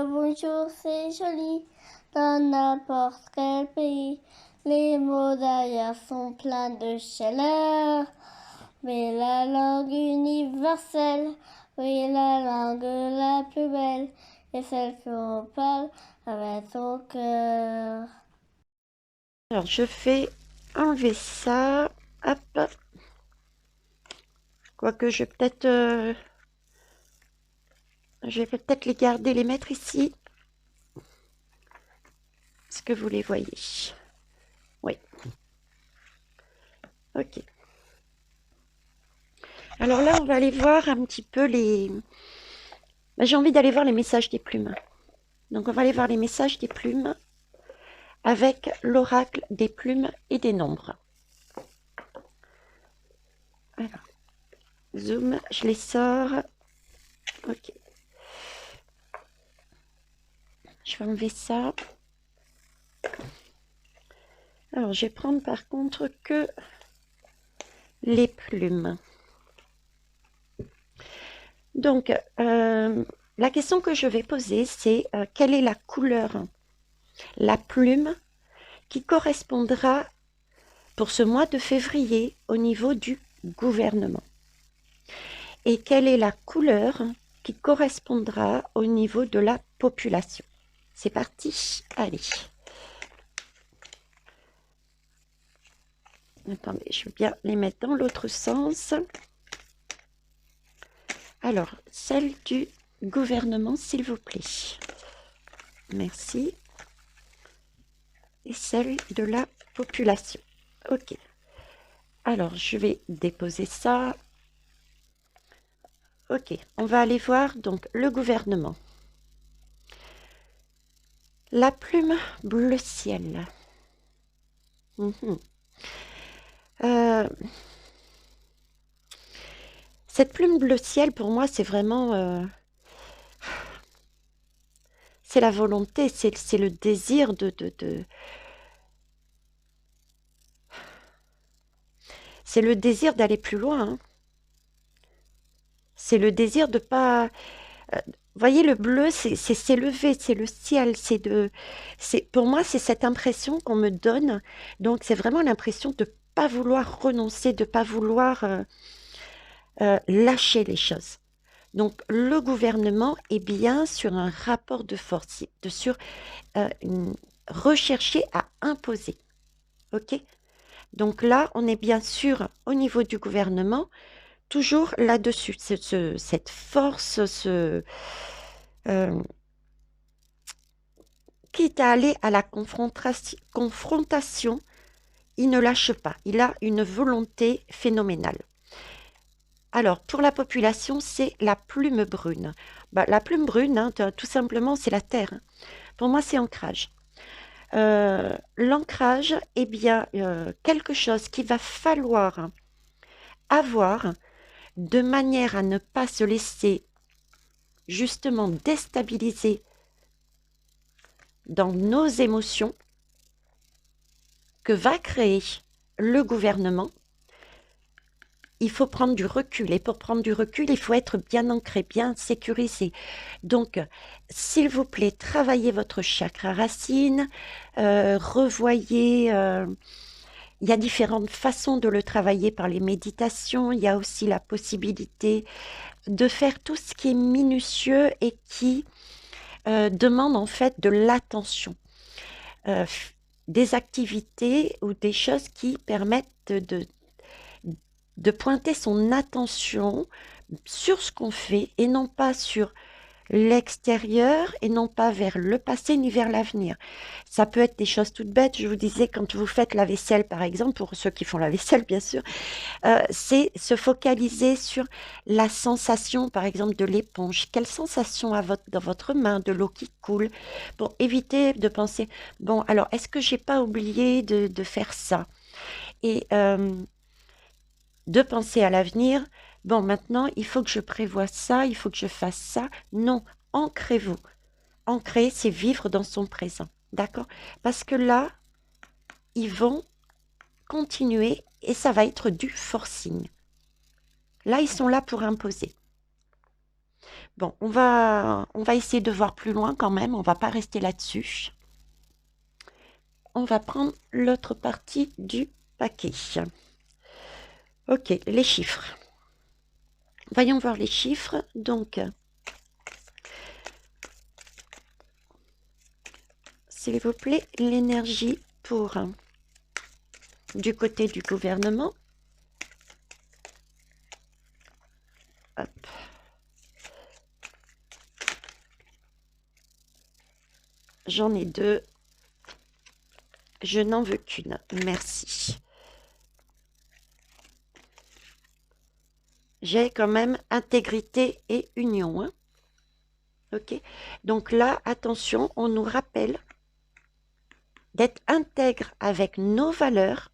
bonjour, c'est joli. Dans n'importe quel pays, les mots d'ailleurs sont pleins de chaleur. Mais la langue universelle, oui, la langue la plus belle, est celle qu'on parle avec son cœur. Alors, je vais enlever ça. Hop. Quoique, je vais peut-être les garder, les mettre ici. Est-ce que vous les voyez? Oui. Ok. Alors là, on va aller voir un petit peu les... J'ai envie d'aller voir les messages des plumes. Donc, on va aller voir les messages des plumes avec l'oracle des plumes et des nombres. Alors, zoom, je les sors. Ok. Je vais enlever ça. Alors, je vais prendre par contre que les plumes. Donc, la question que je vais poser, c'est quelle est la couleur, la plume qui correspondra pour ce mois de février au niveau du gouvernement? Et quelle est la couleur qui correspondra au niveau de la population? C'est parti, allez. Attendez, je veux bien les mettre dans l'autre sens. Alors, celle du gouvernement, s'il vous plaît. Merci. Et celle de la population. Ok. Alors, je vais déposer ça. Ok, on va aller voir donc le gouvernement. La plume bleu ciel. Cette plume bleu ciel, pour moi, c'est vraiment... c'est la volonté, c'est le désir c'est le désir d'aller plus loin. Hein. C'est le désir de pas... Vous voyez, le bleu, c'est s'élever, c'est le ciel, pour moi, c'est cette impression qu'on me donne. Donc, c'est vraiment l'impression de ne pas vouloir renoncer, de ne pas vouloir lâcher les choses. Donc, le gouvernement est bien sur un rapport de force, sur rechercher à imposer. OK? Donc là, on est bien sûr au niveau du gouvernement, toujours là-dessus, cette force, quitte à aller à la confrontation, il ne lâche pas. Il a une volonté phénoménale. Alors, pour la population, c'est la plume brune. La plume brune, hein, tout simplement, c'est la terre. Hein. Pour moi, c'est ancrage. L'ancrage est bien quelque chose qu'il va falloir avoir de manière à ne pas se laisser justement déstabiliser dans nos émotions que va créer le gouvernement. Il faut prendre du recul et pour prendre du recul, il faut être bien ancré, bien sécurisé. Donc, s'il vous plaît, travaillez votre chakra racine, revoyez... il y a différentes façons de le travailler par les méditations. Il y a aussi la possibilité de faire tout ce qui est minutieux et qui demande en fait de l'attention. Des activités ou des choses qui permettent de pointer son attention sur ce qu'on fait et non pas sur l'extérieur et non pas vers le passé ni vers l'avenir. Ça peut être des choses toutes bêtes. Je vous disais, quand vous faites la vaisselle, par exemple, pour ceux qui font la vaisselle, bien sûr, c'est se focaliser sur la sensation, par exemple, de l'éponge. Quelle sensation dans votre main, de l'eau qui coule, pour éviter de penser, bon, alors, est-ce que j'ai pas oublié de faire ça? Et de penser à l'avenir, bon, maintenant, il faut que je prévoie ça, il faut que je fasse ça. Non, ancrez-vous. Ancrer, c'est vivre dans son présent. D'accord? Parce que là, ils vont continuer et ça va être du forcing. Là, ils sont là pour imposer. Bon, on va essayer de voir plus loin quand même. On va pas rester là-dessus. On va prendre l'autre partie du paquet. Ok, les chiffres. Voyons voir les chiffres. Donc, s'il vous plaît, l'énergie pour du côté du gouvernement. Hop. J'en ai deux. Je n'en veux qu'une. Merci. J'ai quand même intégrité et union. Hein. Ok. Donc là, attention, on nous rappelle d'être intègre avec nos valeurs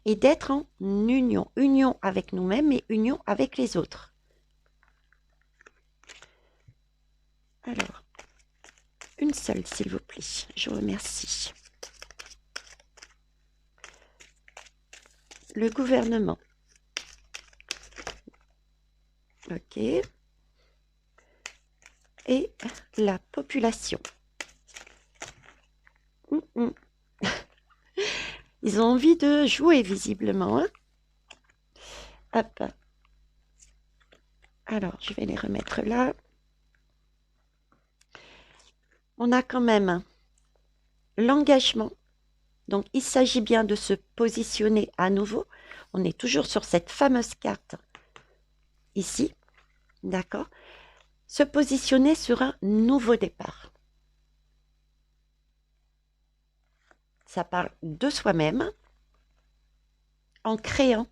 et d'être en union. Union avec nous-mêmes et union avec les autres. Alors, une seule, s'il vous plaît. Je vous remercie. Le gouvernement. Ok. Et la population. Ils ont envie de jouer, visiblement. Hein. Hop. Alors, je vais les remettre là. On a quand même l'engagement. Donc, il s'agit bien de se positionner à nouveau. On est toujours sur cette fameuse carte ici. D'accord? Se positionner sur un nouveau départ. Ça parle de soi-même en créant.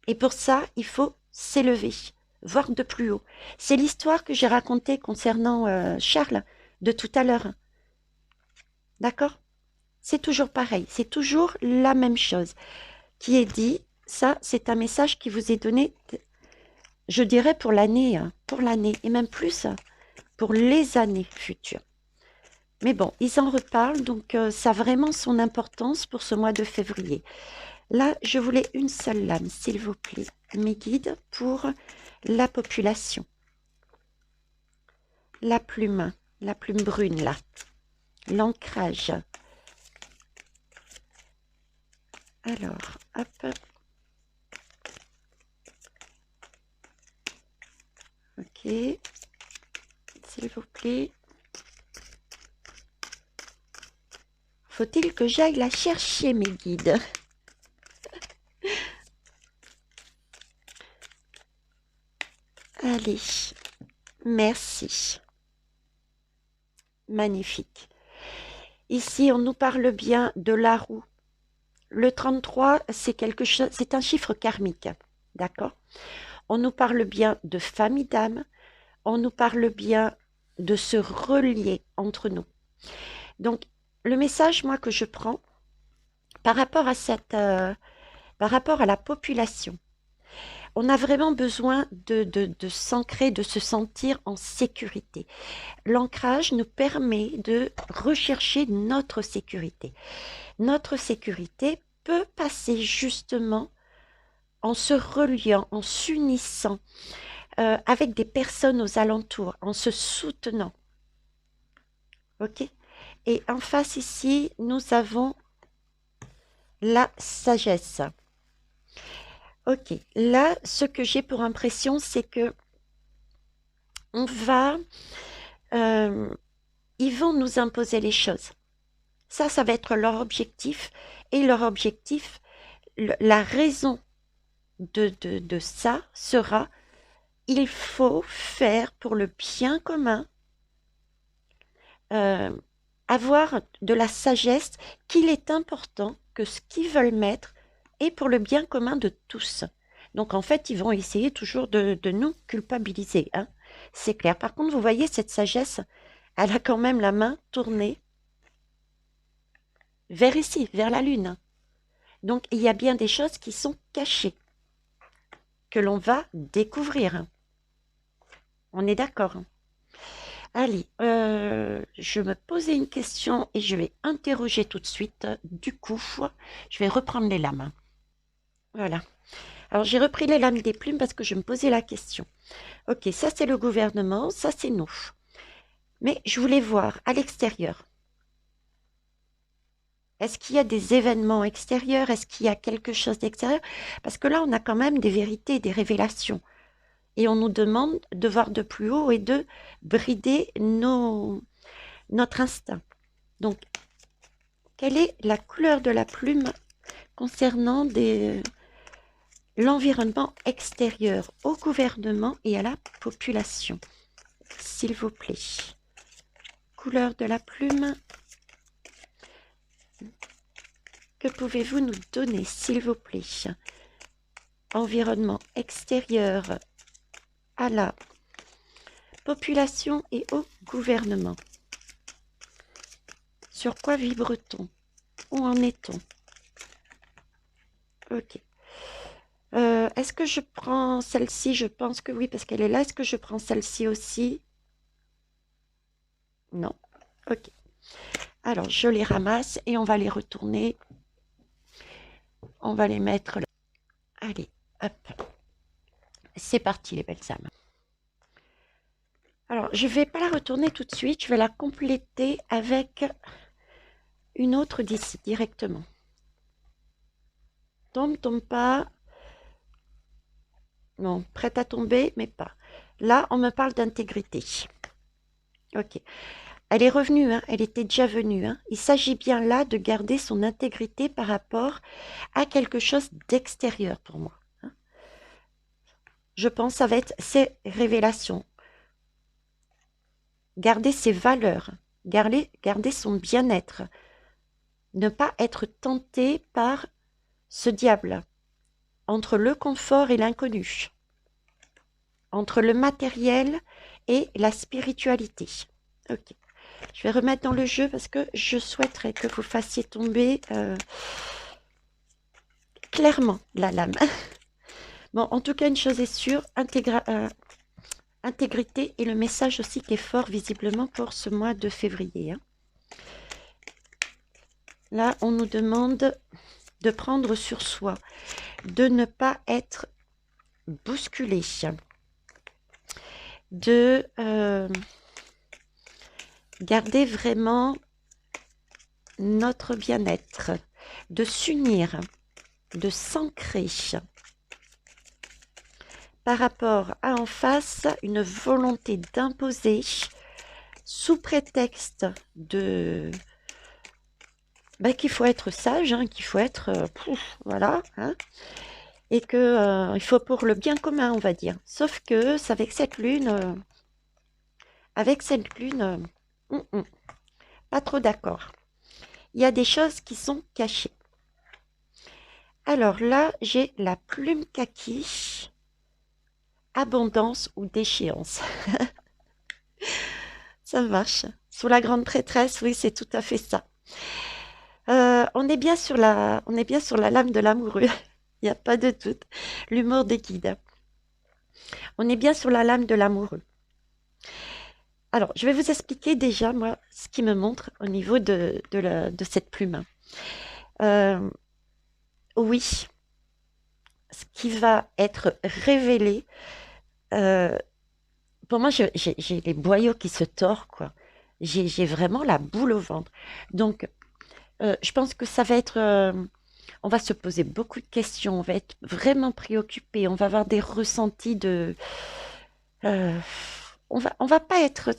Et pour ça, il faut s'élever, voir de plus haut. C'est l'histoire que j'ai racontée concernant Charles de tout à l'heure. D'accord? C'est toujours pareil, c'est toujours la même chose qui est dit. Ça, c'est un message qui vous est donné, je dirais, pour l'année, et même plus, pour les années futures. Mais bon, ils en reparlent, donc ça a vraiment son importance pour ce mois de février. Là, je voulais une seule lame, s'il vous plaît, mes guides, pour la population. La plume brune, là. L'ancrage. Alors, hop. Ok. S'il vous plaît. Faut-il que j'aille la chercher, mes guides? Allez. Merci. Magnifique. Ici, on nous parle bien de la roue. Le 33, c'est quelque chose, c'est un chiffre karmique. D'accord? On nous parle bien de famille d'âme. On nous parle bien de se relier entre nous. Donc, le message, moi, que je prends par rapport à la population, on a vraiment besoin de s'ancrer, de se sentir en sécurité. L'ancrage nous permet de rechercher notre sécurité. Notre sécurité peut passer justement en se reliant, en s'unissant avec des personnes aux alentours, en se soutenant. Ok? Et en face ici, nous avons la sagesse. Ok, là, ce que j'ai pour impression, c'est que ils vont nous imposer les choses. Ça va être leur objectif. Et leur objectif, la raison de ça sera, il faut faire pour le bien commun, avoir de la sagesse, qu'il est important que ce qu'ils veulent mettre est pour le bien commun de tous. Donc en fait, ils vont essayer toujours de nous culpabiliser. Hein. C'est clair. Par contre, vous voyez, cette sagesse, elle a quand même la main tournée vers ici, vers la lune. Donc il y a bien des choses qui sont cachées, que l'on va découvrir. On est d'accord. Allez, je me posais une question et je vais interroger tout de suite. Du coup, je vais reprendre les lames. Voilà. Alors, j'ai repris les lames des plumes parce que je me posais la question. Ok, ça c'est le gouvernement, ça c'est nous. Mais je voulais voir à l'extérieur. Est-ce qu'il y a des événements extérieurs? Est-ce qu'il y a quelque chose d'extérieur? Parce que là, on a quand même des vérités, des révélations. Et on nous demande de voir de plus haut et de brider notre instinct. Donc, quelle est la couleur de la plume concernant l'environnement extérieur au gouvernement et à la population? S'il vous plaît. Couleur de la plume. Que pouvez-vous nous donner, s'il vous plaît? Environnement extérieur à la population et au gouvernement. Sur quoi vibre-t-on? Où en est-on? Ok. Est-ce que je prends celle-ci? Je pense que oui, parce qu'elle est là. Est-ce que je prends celle-ci aussi? Non. Ok. Alors, je les ramasse et on va les retourner. On va les mettre là. Allez, hop. C'est parti, les belles âmes. Alors, je ne vais pas la retourner tout de suite. Je vais la compléter avec une autre d'ici, directement. Tombe pas. Non, prête à tomber, mais pas. Là, on me parle d'intégrité. Ok. Elle est revenue, hein, elle était déjà venue. Hein. Il s'agit bien là de garder son intégrité par rapport à quelque chose d'extérieur pour moi. Hein. Je pense que ça va être ses révélations. Garder ses valeurs, garder son bien-être. Ne pas être tenté par ce diable. Entre le confort et l'inconnu. Entre le matériel et la spiritualité. Ok. Je vais remettre dans le jeu parce que je souhaiterais que vous fassiez tomber clairement la lame. Bon, en tout cas, une chose est sûre, intégrité et le message aussi qui est fort visiblement pour ce mois de février. Hein. Là, on nous demande de prendre sur soi, de ne pas être bousculé, de garder vraiment notre bien-être, de s'unir, de s'ancrer par rapport à en face une volonté d'imposer sous prétexte de qu'il faut être sage, hein, qu'il faut être voilà, hein, et que il faut pour le bien commun, on va dire. Sauf que c'est avec cette lune, pas trop d'accord. Il y a des choses qui sont cachées. Alors là, j'ai la plume kaki, abondance ou déchéance. Ça marche. Sous la grande prêtresse, oui, c'est tout à fait ça. On est bien sur la lame de l'amoureux. Il n'y a pas de doute. L'humour des guides. On est bien sur la lame de l'amoureux. Alors, je vais vous expliquer déjà, moi, ce qui me montre au niveau de cette plume. Oui, ce qui va être révélé, pour moi, j'ai les boyaux qui se tordent, quoi. J'ai vraiment la boule au ventre. Donc, je pense que ça va être... on va se poser beaucoup de questions, on va être vraiment préoccupé, on va avoir des ressentis de... on va pas être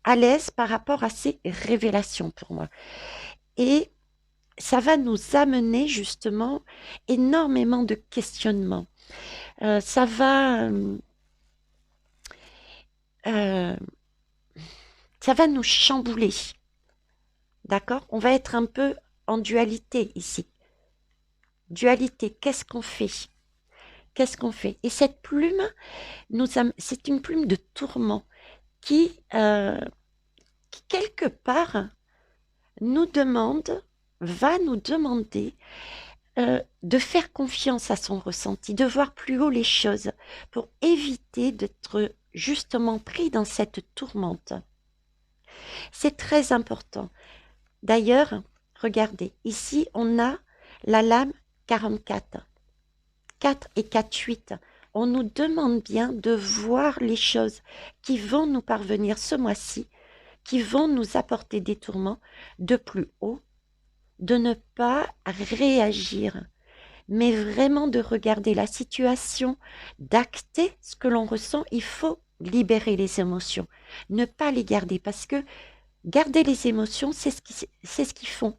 à l'aise par rapport à ces révélations pour moi. Et ça va nous amener justement énormément de questionnements. Ça va nous chambouler. D'accord? On va être un peu en dualité ici. Dualité, qu'est-ce qu'on fait? Qu'est-ce qu'on fait? Et cette plume, c'est une plume de tourment qui quelque part, va nous demander de faire confiance à son ressenti, de voir plus haut les choses pour éviter d'être justement pris dans cette tourmente. C'est très important. D'ailleurs, regardez, ici, on a la lame 44 4 et 4, 8. On nous demande bien de voir les choses qui vont nous parvenir ce mois-ci, qui vont nous apporter des tourments de plus haut, de ne pas réagir, mais vraiment de regarder la situation, d'acter ce que l'on ressent. Il faut libérer les émotions, ne pas les garder, parce que garder les émotions, c'est ce qu'ils font.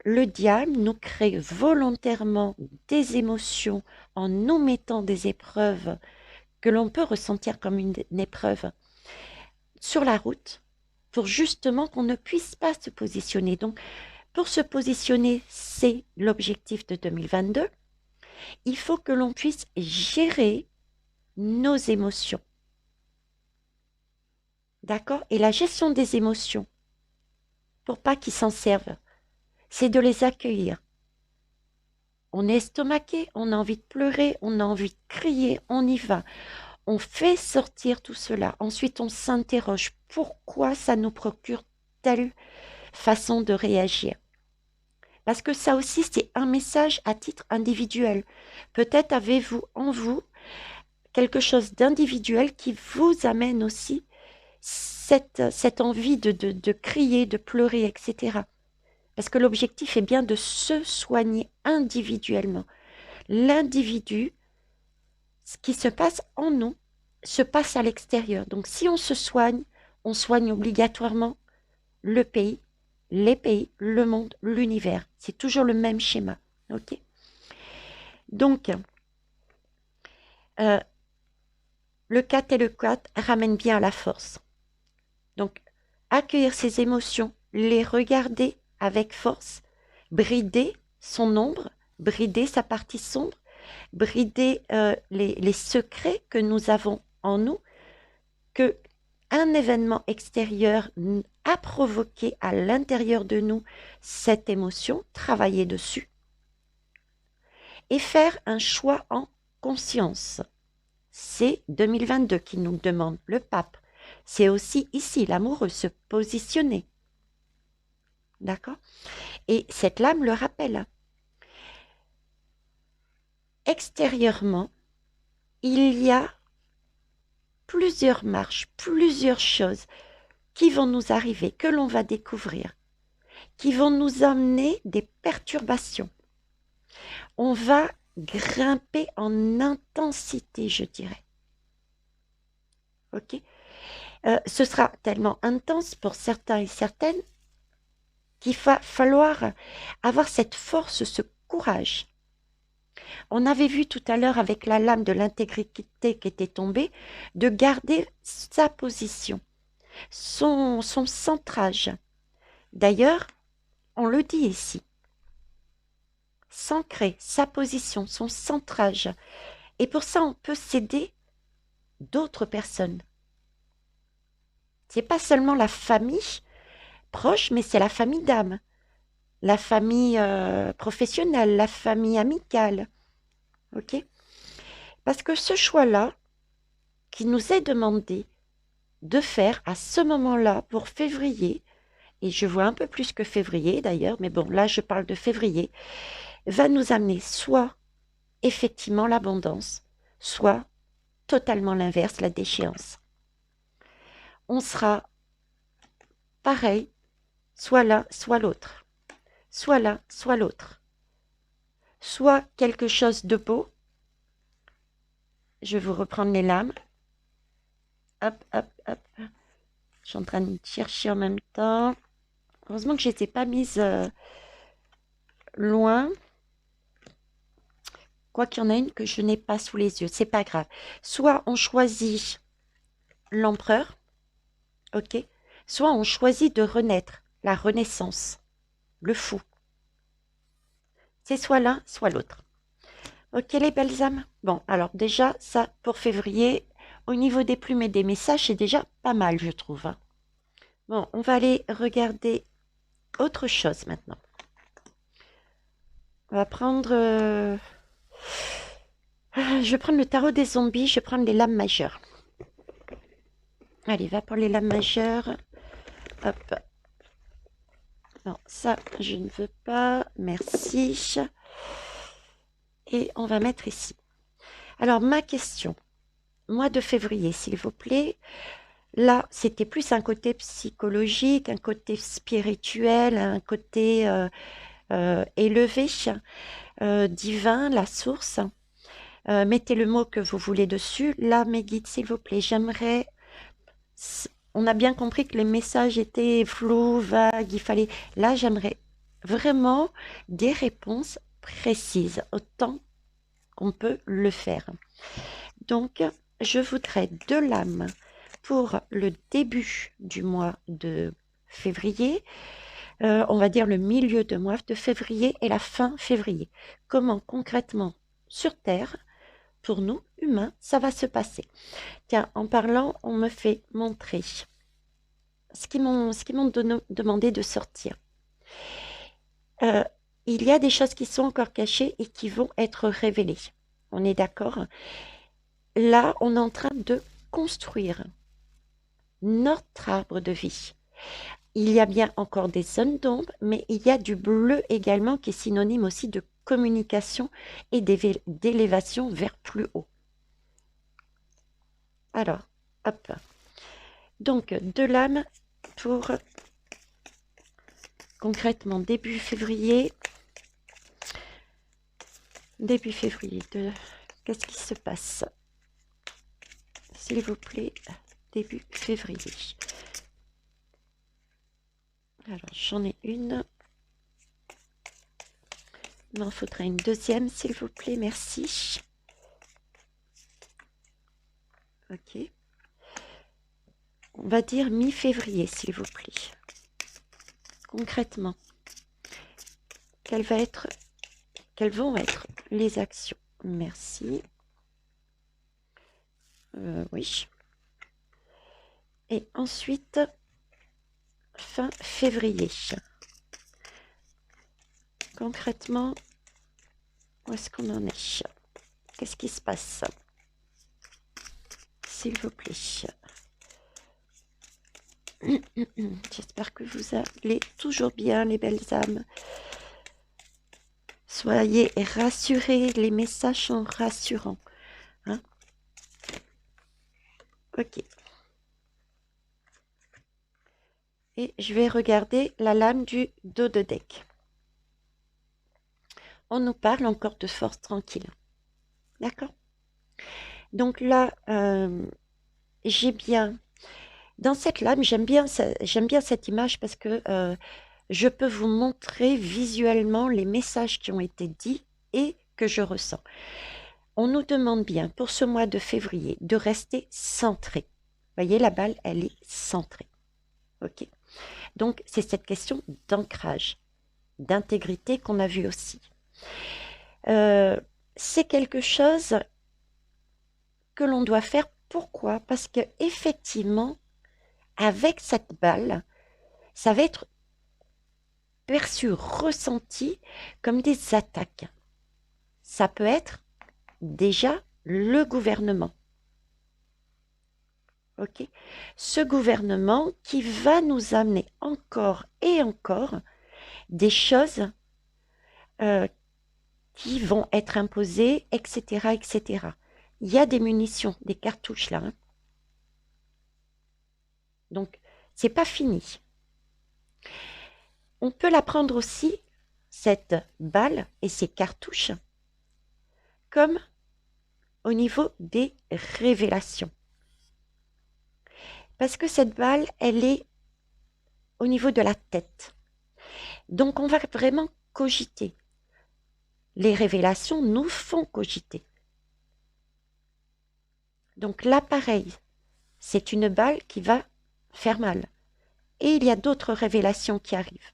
Le diable nous crée volontairement des émotions en nous mettant des épreuves que l'on peut ressentir comme une épreuve sur la route pour justement qu'on ne puisse pas se positionner. Donc, pour se positionner, c'est l'objectif de 2022. Il faut que l'on puisse gérer nos émotions. D'accord? Et la gestion des émotions, pour pas qu'ils s'en servent, c'est de les accueillir. On est estomaqué, on a envie de pleurer, on a envie de crier, on y va. On fait sortir tout cela. Ensuite, on s'interroge pourquoi ça nous procure telle façon de réagir. Parce que ça aussi, c'est un message à titre individuel. Peut-être avez-vous en vous quelque chose d'individuel qui vous amène aussi cette envie de crier, de pleurer, etc. Parce que l'objectif est bien de se soigner individuellement. L'individu, ce qui se passe en nous, se passe à l'extérieur. Donc si on se soigne, on soigne obligatoirement le pays, les pays, le monde, l'univers. C'est toujours le même schéma. Ok? Donc, le 4 et le 4 ramènent bien à la force. Donc, accueillir ses émotions, les regarder avec force, brider son ombre, brider sa partie sombre, brider les secrets que nous avons en nous, que un événement extérieur a provoqué à l'intérieur de nous cette émotion, travailler dessus et faire un choix en conscience. C'est 2022 qui nous demande, le pape. C'est aussi ici, l'amoureux, se positionner. D'accord? Et cette lame le rappelle. Extérieurement, il y a plusieurs marches, plusieurs choses qui vont nous arriver, que l'on va découvrir, qui vont nous amener des perturbations. On va grimper en intensité, je dirais. Ok? Ce sera tellement intense pour certains et certaines qu'il va falloir avoir cette force, ce courage. On avait vu tout à l'heure avec la lame de l'intégrité qui était tombée, de garder sa position, son centrage. D'ailleurs, on le dit ici, s'ancrer, sa position, son centrage. Et pour ça, on peut s'aider d'autres personnes. C'est pas seulement la famille proche, mais c'est la famille d'âme, la famille professionnelle, la famille amicale. Ok? Parce que ce choix-là, qui nous est demandé de faire à ce moment-là pour février, et je vois un peu plus que février d'ailleurs, mais bon, là je parle de février, va nous amener soit effectivement l'abondance, soit totalement l'inverse, la déchéance. On sera pareil, soit l'un, soit l'autre. Soit l'un, soit l'autre. Soit quelque chose de beau. Je vais vous reprendre les lames. Hop, hop, hop. Je suis en train de chercher en même temps. Heureusement que je ne les ai pas mises loin. Quoi qu'il y en a une que je n'ai pas sous les yeux, c'est pas grave. Soit on choisit l'empereur, ok. Soit on choisit de renaître, la renaissance, le fou. C'est soit l'un, soit l'autre. Ok les belles âmes. Bon, alors déjà, ça pour février, au niveau des plumes et des messages, c'est déjà pas mal, je trouve. Hein. Bon, on va aller regarder autre chose maintenant. On va prendre... je vais prendre le tarot des zombies, je vais prendre les lames majeures. Allez, va pour les lames majeures. Hop. Non, ça, je ne veux pas. Merci. Et on va mettre ici. Alors, ma question, mois de février, s'il vous plaît. Là, c'était plus un côté psychologique, un côté spirituel, un côté élevé, divin, la source. Mettez le mot que vous voulez dessus. Là, mes guides, s'il vous plaît, j'aimerais... On a bien compris que les messages étaient flous, vagues, il fallait... Là, j'aimerais vraiment des réponses précises, autant qu'on peut le faire. Donc, je voudrais de l'âme pour le début du mois de février, on va dire le milieu de mois de février et la fin février. Comment concrètement sur Terre, pour nous humains, ça va se passer. Tiens, en parlant, on me fait montrer ce qu'ils m'ont demandé de sortir. Il y a des choses qui sont encore cachées et qui vont être révélées. On est d'accord? Là, on est en train de construire notre arbre de vie. Il y a bien encore des zones d'ombre, mais il y a du bleu également qui est synonyme aussi de communication et d'élévation vers plus haut. Alors, hop. Donc, de l'âme pour concrètement début février. Début février, qu'est-ce qui se passe? S'il vous plaît, début février. Alors, j'en ai une. Il m'en faudra une deuxième, s'il vous plaît, merci. Ok. On va dire mi-février, s'il vous plaît. Concrètement, quelles vont être les actions? Merci. Oui. Et ensuite, fin février. Concrètement, où est-ce qu'on en est? Qu'est-ce qui se passe? S'il vous plaît. J'espère que vous allez toujours bien, les belles âmes. Soyez rassurés, les messages sont rassurants. Hein? Ok. Et je vais regarder la lame du dos de deck. On nous parle encore de force tranquille. D'accord? Donc là, j'ai bien... Dans cette lame, j'aime bien cette image parce que je peux vous montrer visuellement les messages qui ont été dits et que je ressens. On nous demande bien pour ce mois de février de rester centré. Vous voyez, la balle, elle est centrée. Ok. Donc, c'est cette question d'ancrage, d'intégrité qu'on a vu aussi. C'est quelque chose que l'on doit faire. Pourquoi? Parce que effectivement, avec cette balle, ça va être perçu, ressenti comme des attaques. Ça peut être déjà le gouvernement. Ok? Ce gouvernement qui va nous amener encore et encore des choses qui vont être imposées, etc., etc. Il y a des munitions, des cartouches là. Hein. Donc, c'est pas fini. On peut la prendre aussi, cette balle et ces cartouches, comme au niveau des révélations. Parce que cette balle, elle est au niveau de la tête. Donc, on va vraiment cogiter. Les révélations nous font cogiter. Donc, là, pareil, c'est une balle qui va faire mal. Et il y a d'autres révélations qui arrivent,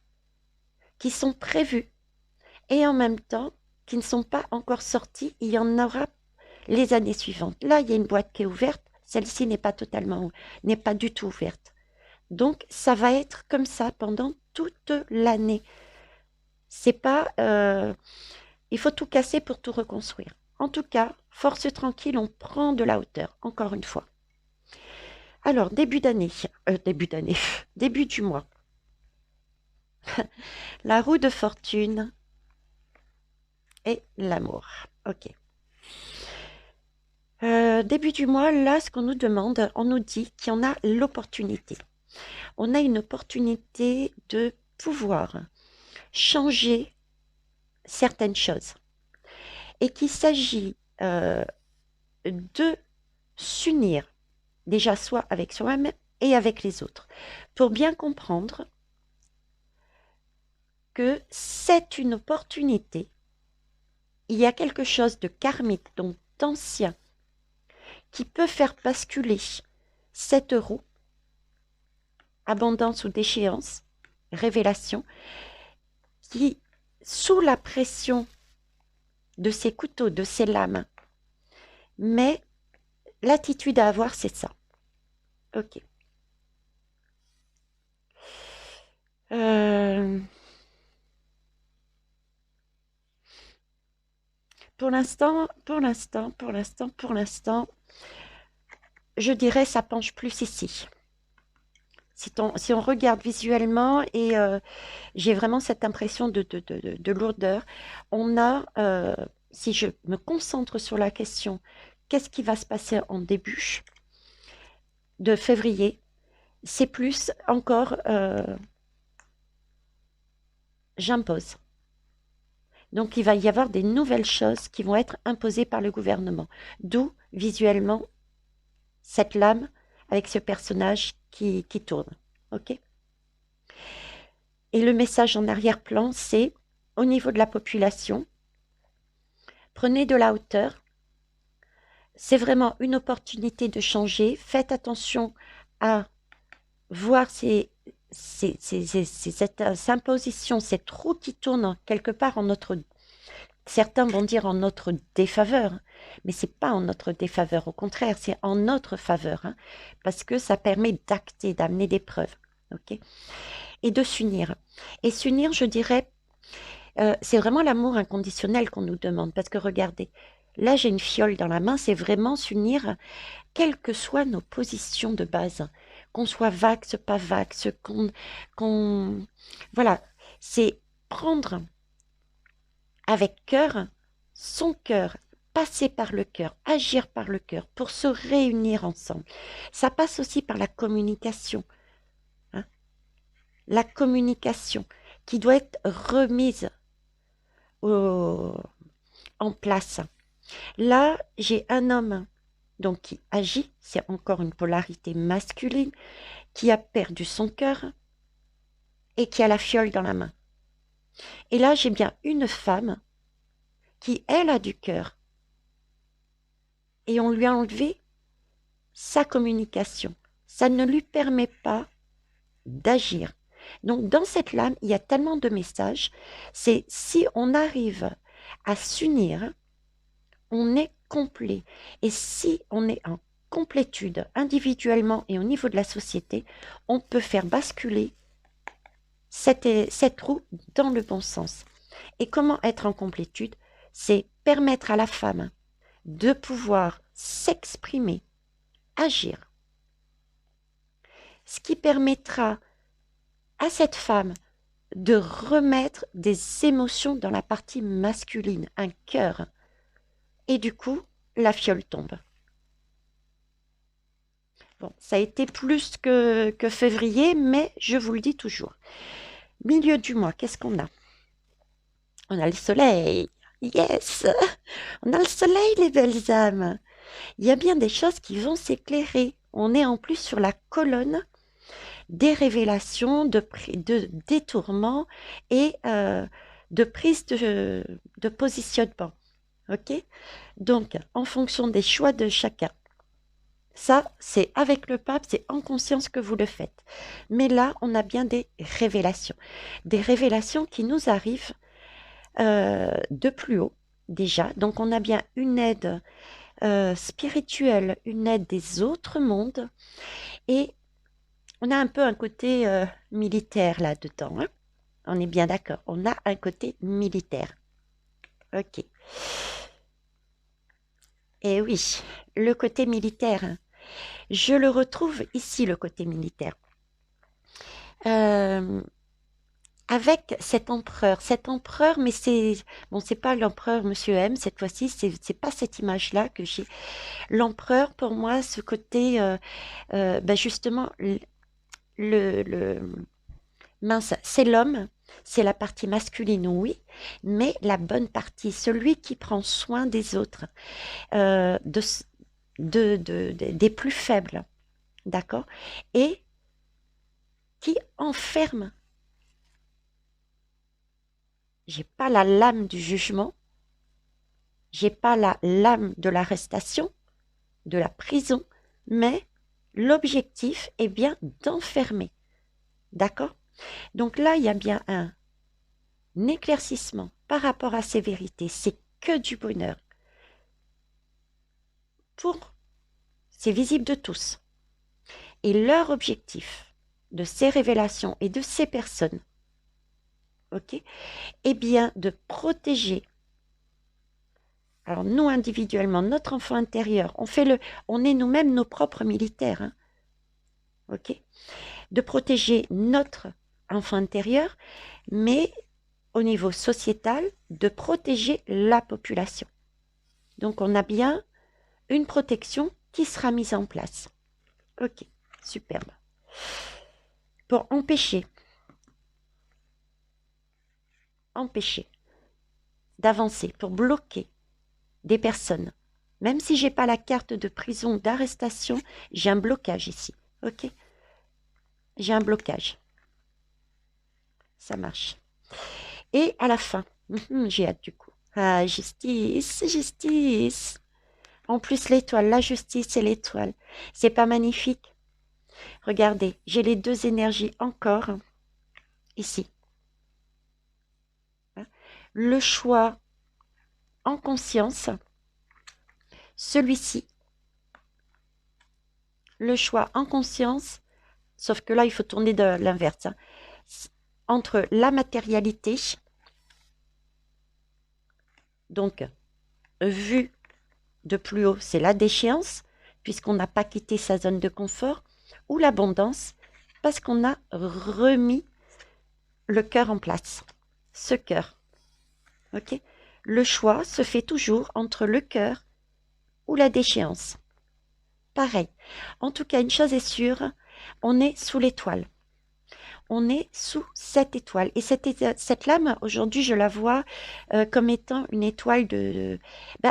qui sont prévues, et en même temps, qui ne sont pas encore sorties. Il y en aura les années suivantes. Là, il y a une boîte qui est ouverte. Celle-ci n'est pas du tout ouverte. Donc, ça va être comme ça pendant toute l'année. C'est pas... il faut tout casser pour tout reconstruire. En tout cas, force tranquille, on prend de la hauteur, encore une fois. Alors, début du mois. La roue de fortune et l'amour. Ok. Début du mois, là, ce qu'on nous demande, on nous dit qu'on a l'opportunité. On a une opportunité de pouvoir changer certaines choses et qu'il s'agit de s'unir déjà soit avec soi-même et avec les autres pour bien comprendre que c'est une opportunité. Il y a quelque chose de karmique, donc d'ancien, qui peut faire basculer cette roue, abondance ou déchéance, révélation, qui, sous la pression de ces couteaux, de ces lames, mais l'attitude à avoir, c'est ça. Ok. Pour l'instant, je dirais ça penche plus ici. Si on regarde visuellement, et j'ai vraiment cette impression de lourdeur, on a, si je me concentre sur la question, qu'est-ce qui va se passer en début de février, c'est plus encore, j'impose. Donc, il va y avoir des nouvelles choses qui vont être imposées par le gouvernement. D'où, visuellement, cette lame avec ce personnage qui tourne. OK? Et le message en arrière-plan, c'est au niveau de la population, prenez de la hauteur. C'est vraiment une opportunité de changer. Faites attention à voir cette imposition, cette roue qui tourne quelque part en notre... Certains vont dire en notre défaveur, mais c'est pas en notre défaveur, au contraire, c'est en notre faveur, hein, parce que ça permet d'acter, d'amener des preuves, ok, et de s'unir. Et s'unir, je dirais, c'est vraiment l'amour inconditionnel qu'on nous demande, parce que regardez, là j'ai une fiole dans la main, c'est vraiment s'unir, quelles que soient nos positions de base, qu'on soit vax, pas vax, voilà, c'est prendre avec cœur, son cœur, passer par le cœur, agir par le cœur pour se réunir ensemble. Ça passe aussi par la communication. Hein, la communication qui doit être remise en place. Là, j'ai un homme donc qui agit, c'est encore une polarité masculine, qui a perdu son cœur et qui a la fiole dans la main. Et là, j'ai bien une femme qui, elle, a du cœur. Et on lui a enlevé sa communication. Ça ne lui permet pas d'agir. Donc, dans cette lame, il y a tellement de messages. C'est si on arrive à s'unir, on est complet. Et si on est en complétude individuellement et au niveau de la société, on peut faire basculer cette roue dans le bon sens. Et comment être en complétude? C'est permettre à la femme de pouvoir s'exprimer, agir. Ce qui permettra à cette femme de remettre des émotions dans la partie masculine, un cœur. Et du coup, la fiole tombe. Bon, ça a été plus que février, mais je vous le dis toujours. Milieu du mois, qu'est-ce qu'on a? On a le soleil. Yes! On a le soleil, les belles âmes. Il y a bien des choses qui vont s'éclairer. On est en plus sur la colonne des révélations, de détournements et de prise de positionnement. Ok? Donc, en fonction des choix de chacun. Ça, c'est avec le pape, c'est en conscience que vous le faites. Mais là, on a bien des révélations. Des révélations qui nous arrivent de plus haut, déjà. Donc, on a bien une aide spirituelle, une aide des autres mondes. Et on a un peu un côté militaire là-dedans. Hein, on est bien d'accord. On a un côté militaire. Ok. Et oui, le côté militaire. Je le retrouve ici, le côté militaire. avec cet empereur, mais c'est bon, c'est pas l'empereur Monsieur M cette fois-ci, c'est pas cette image-là que j'ai. L'empereur, pour moi, ce côté, ben justement, le mince, c'est l'homme, c'est la partie masculine, oui, mais la bonne partie, celui qui prend soin des autres, de, des plus faibles, d'accord, et qui enferme. J'ai pas la lame du jugement, j'ai pas la lame de l'arrestation, de la prison, mais l'objectif est bien d'enfermer, d'accord? Donc là, il y a bien un éclaircissement par rapport à ces vérités, c'est que du bonheur. Pour, c'est visible de tous. Et leur objectif de ces révélations et de ces personnes, ok, est bien de protéger. Alors nous individuellement, notre enfant intérieur, on est nous-mêmes nos propres militaires, hein, ok, de protéger notre enfant intérieur, mais au niveau sociétal, de protéger la population. Donc on a bien une protection qui sera mise en place. Ok, superbe. Pour empêcher d'avancer, pour bloquer des personnes. Même si j'ai pas la carte de prison, d'arrestation, j'ai un blocage ici. Ok? J'ai un blocage. Ça marche. Et à la fin, j'ai hâte du coup. Ah, justice, justice. En plus, l'étoile, la justice et l'étoile. C'est pas magnifique? Regardez, j'ai les deux énergies encore ici. Le choix en conscience, celui-ci. Le choix en conscience, sauf que là, il faut tourner de l'inverse. Hein. Entre la matérialité, donc vue de plus haut, c'est la déchéance, puisqu'on n'a pas quitté sa zone de confort, ou l'abondance, parce qu'on a remis le cœur en place. Ce cœur. Ok? Le choix se fait toujours entre le cœur ou la déchéance. Pareil. En tout cas, une chose est sûre, on est sous l'étoile. On est sous cette étoile. Et cette lame, aujourd'hui, je la vois comme étant une étoile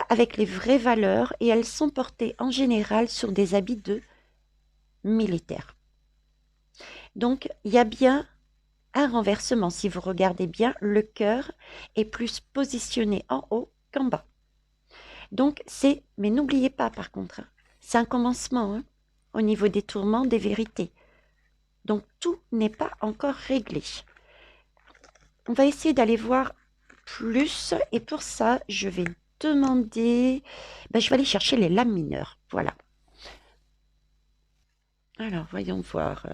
avec les vraies valeurs. Et elles sont portées en général sur des habits de militaires. Donc, il y a bien un renversement. Si vous regardez bien, le cœur est plus positionné en haut qu'en bas. Donc, mais n'oubliez pas par contre, c'est un commencement hein, au niveau des tourments, des vérités. Donc, tout n'est pas encore réglé. On va essayer d'aller voir plus. Et pour ça, je vais demander... je vais aller chercher les lames mineures. Voilà. Alors, voyons voir.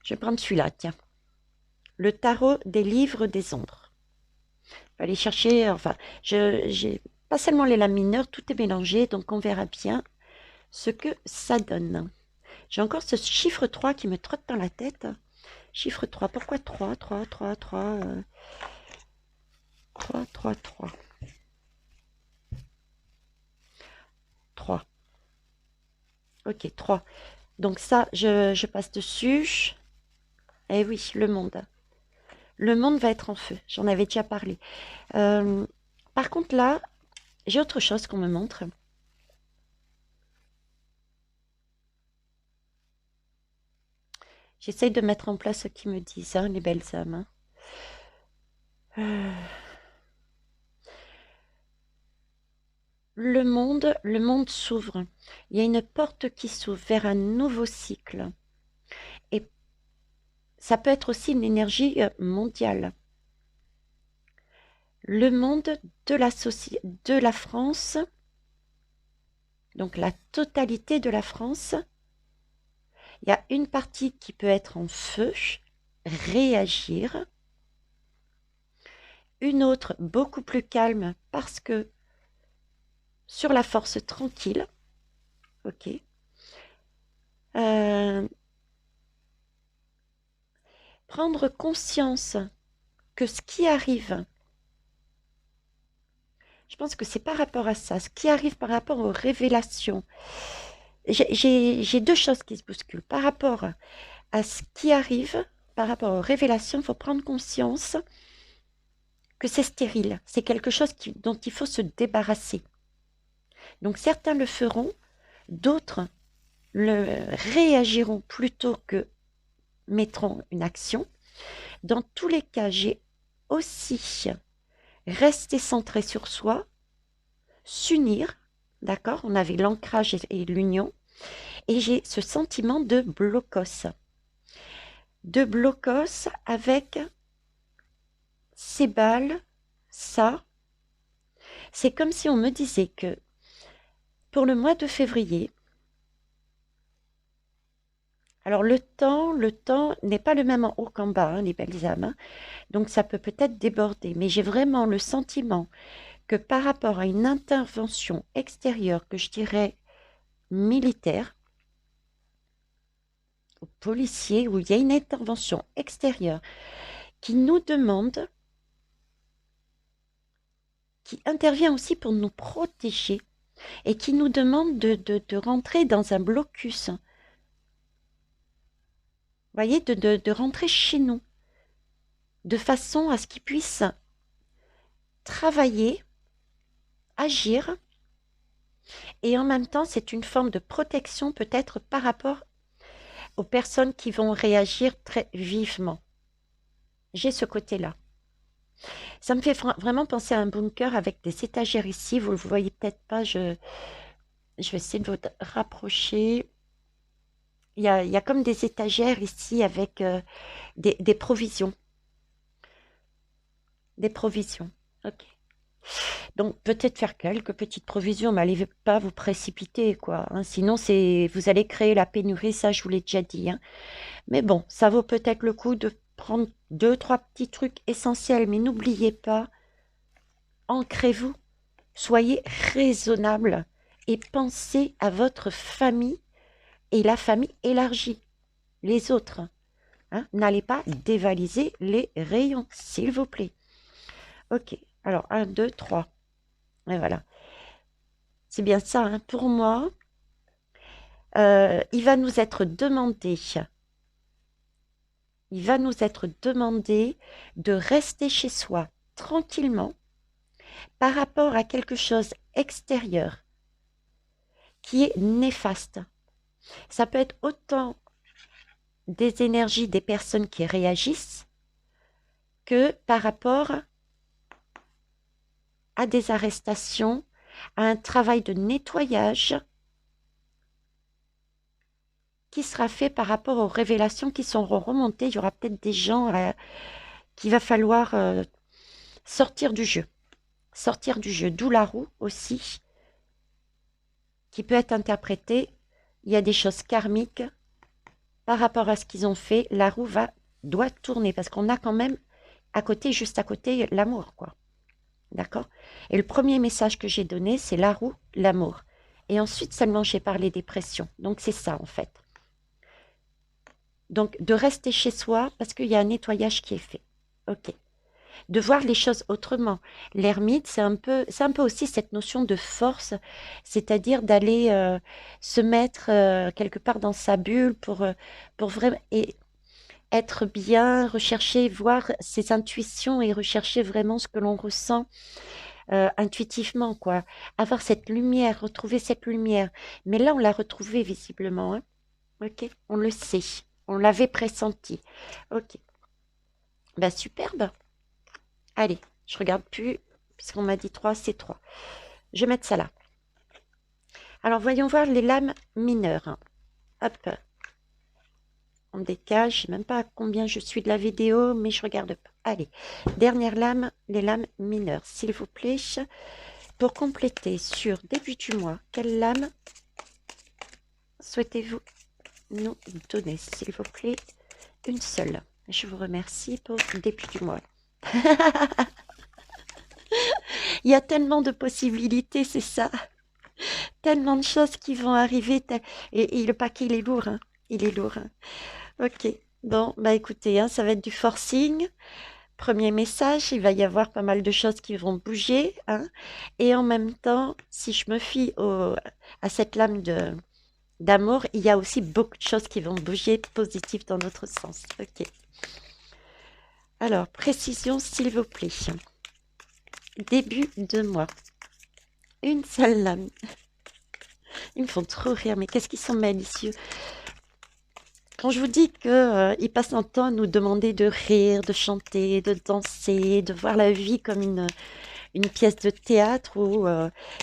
Je vais prendre celui-là, tiens. Le tarot des livres des ombres. Je vais aller chercher... Enfin, j'ai pas seulement les lames mineures, tout est mélangé. Donc, on verra bien ce que ça donne. J'ai encore ce chiffre 3 qui me trotte dans la tête. Chiffre 3, pourquoi 3, 3, 3, 3, 3, 3, 3. 3. Ok, 3. Donc ça, je passe dessus. Eh oui, le monde. Le monde va être en feu. J'en avais déjà parlé. Par contre, là, j'ai autre chose qu'on me montre. J'essaye de mettre en place ce qu'ils me disent, hein, les belles âmes. Hein. Le monde s'ouvre. Il y a une porte qui s'ouvre vers un nouveau cycle. Et ça peut être aussi une énergie mondiale. Le monde de la France, donc la totalité de la France, il y a une partie qui peut être en feu, réagir, une autre beaucoup plus calme parce que sur la force tranquille, ok. prendre conscience que ce qui arrive, je pense que c'est par rapport à ça, ce qui arrive par rapport aux révélations. J'ai deux choses qui se bousculent. Par rapport à ce qui arrive, par rapport aux révélations, il faut prendre conscience que c'est stérile. C'est quelque chose dont il faut se débarrasser. Donc certains le feront, d'autres le réagiront plutôt que mettront une action. Dans tous les cas, j'ai aussi resté centré sur soi, s'unir, d'accord? On avait l'ancrage et l'union, et j'ai ce sentiment de blocos avec ces balles, ça. C'est comme si on me disait que pour le mois de février, alors le temps n'est pas le même en haut qu'en bas, hein, les belles âmes, hein. Donc ça peut peut-être déborder, mais j'ai vraiment le sentiment que par rapport à une intervention extérieure, que je dirais militaire, ou policier, où il y a une intervention extérieure qui nous demande, qui intervient aussi pour nous protéger et qui nous demande de rentrer dans un blocus. Vous voyez, de rentrer chez nous, de façon à ce qu'ils puissent travailler, agir, et en même temps, c'est une forme de protection peut-être par rapport aux personnes qui vont réagir très vivement. J'ai ce côté-là. Ça me fait vraiment penser à un bunker avec des étagères ici. Vous ne le voyez peut-être pas. Je vais essayer de vous rapprocher. Il y a comme des étagères ici avec des provisions. Des provisions. Ok. Donc peut-être faire quelques petites provisions, mais n'allez pas vous précipiter, quoi. Hein. Sinon, vous allez créer la pénurie, ça je vous l'ai déjà dit. Hein. Mais bon, ça vaut peut-être le coup de prendre 2-3 petits trucs essentiels, mais n'oubliez pas, ancrez-vous, soyez raisonnable et pensez à votre famille et la famille élargie, les autres. Hein. N'allez pas dévaliser les rayons, s'il vous plaît. Ok, alors 1, 2, 3. Et voilà. C'est bien ça, hein. Pour moi, il va nous être demandé de rester chez soi tranquillement par rapport à quelque chose extérieur qui est néfaste. Ça peut être autant des énergies des personnes qui réagissent que par rapport à des arrestations, à un travail de nettoyage qui sera fait par rapport aux révélations qui seront remontées. Il y aura peut-être des gens qu'il va falloir sortir du jeu. Sortir du jeu, d'où la roue aussi, qui peut être interprétée. Il y a des choses karmiques par rapport à ce qu'ils ont fait. La roue doit tourner parce qu'on a quand même à côté, juste à côté, l'amour, quoi. D'accord? Et le premier message que j'ai donné, c'est la roue, l'amour. Et ensuite, seulement, j'ai parlé des pressions. Donc, c'est ça, en fait. Donc, de rester chez soi parce qu'il y a un nettoyage qui est fait. Ok. De voir les choses autrement. L'ermite, c'est un peu aussi cette notion de force, c'est-à-dire d'aller se mettre quelque part dans sa bulle pour vraiment et être bien, rechercher, voir ses intuitions et rechercher vraiment ce que l'on ressent intuitivement, quoi. Avoir cette lumière, retrouver cette lumière. Mais là, on l'a retrouvée visiblement. Hein. Ok, on le sait. On l'avait pressenti. Ok. Ben, superbe. Allez, je regarde plus, puisqu'on m'a dit 3, c'est 3. Je vais mettre ça là. Alors, voyons voir les lames mineures. Hop. On décale, je ne sais même pas à combien je suis de la vidéo, mais je regarde pas. Allez, dernière lame, les lames mineures, s'il vous plaît. Pour compléter sur début du mois, quelle lame souhaitez-vous nous donner, s'il vous plaît? Une seule. Je vous remercie pour début du mois. Il y a tellement de possibilités, c'est ça. Tellement de choses qui vont arriver. Et le paquet, il est lourd. Hein. Il est lourd. Hein. Ok. Bon, bah écoutez, hein, ça va être du forcing. Premier message, il va y avoir pas mal de choses qui vont bouger, hein. Et en même temps, si je me fie à cette lame d'amour, il y a aussi beaucoup de choses qui vont bouger positives dans notre sens. Ok. Alors, précision, s'il vous plaît. Début de mois. Une seule lame. Ils me font trop rire, mais qu'est-ce qu'ils sont malicieux. Quand je vous dis que, ils passent un temps à nous demander de rire, de chanter, de danser, de voir la vie comme une pièce de théâtre où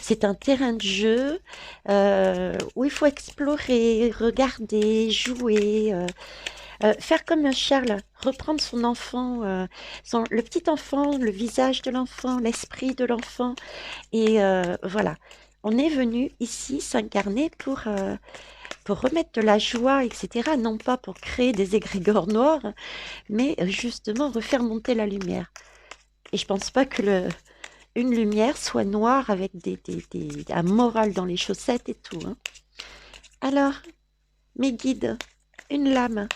c'est un terrain de jeu, où il faut explorer, regarder, jouer, faire comme Charles, reprendre son enfant, le petit enfant, le visage de l'enfant, l'esprit de l'enfant. Et voilà, on est venu ici s'incarner pour remettre de la joie, etc. Non pas pour créer des égrégores noirs, mais justement refaire monter la lumière. Et je pense pas que une lumière soit noire avec un moral dans les chaussettes et tout, hein. Alors, mes guides, une lame.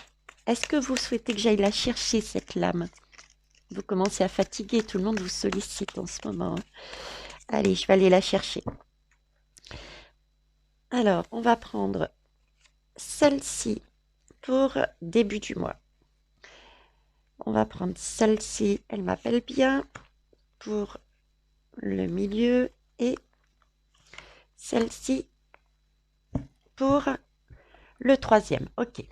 Est-ce que vous souhaitez que j'aille la chercher, cette lame? Vous commencez à fatiguer, tout le monde vous sollicite en ce moment, hein. Allez, je vais aller la chercher. Alors, on va prendre celle-ci pour début du mois. On va prendre celle-ci, elle m'appelle bien, pour le milieu, et celle-ci pour le troisième. Ok.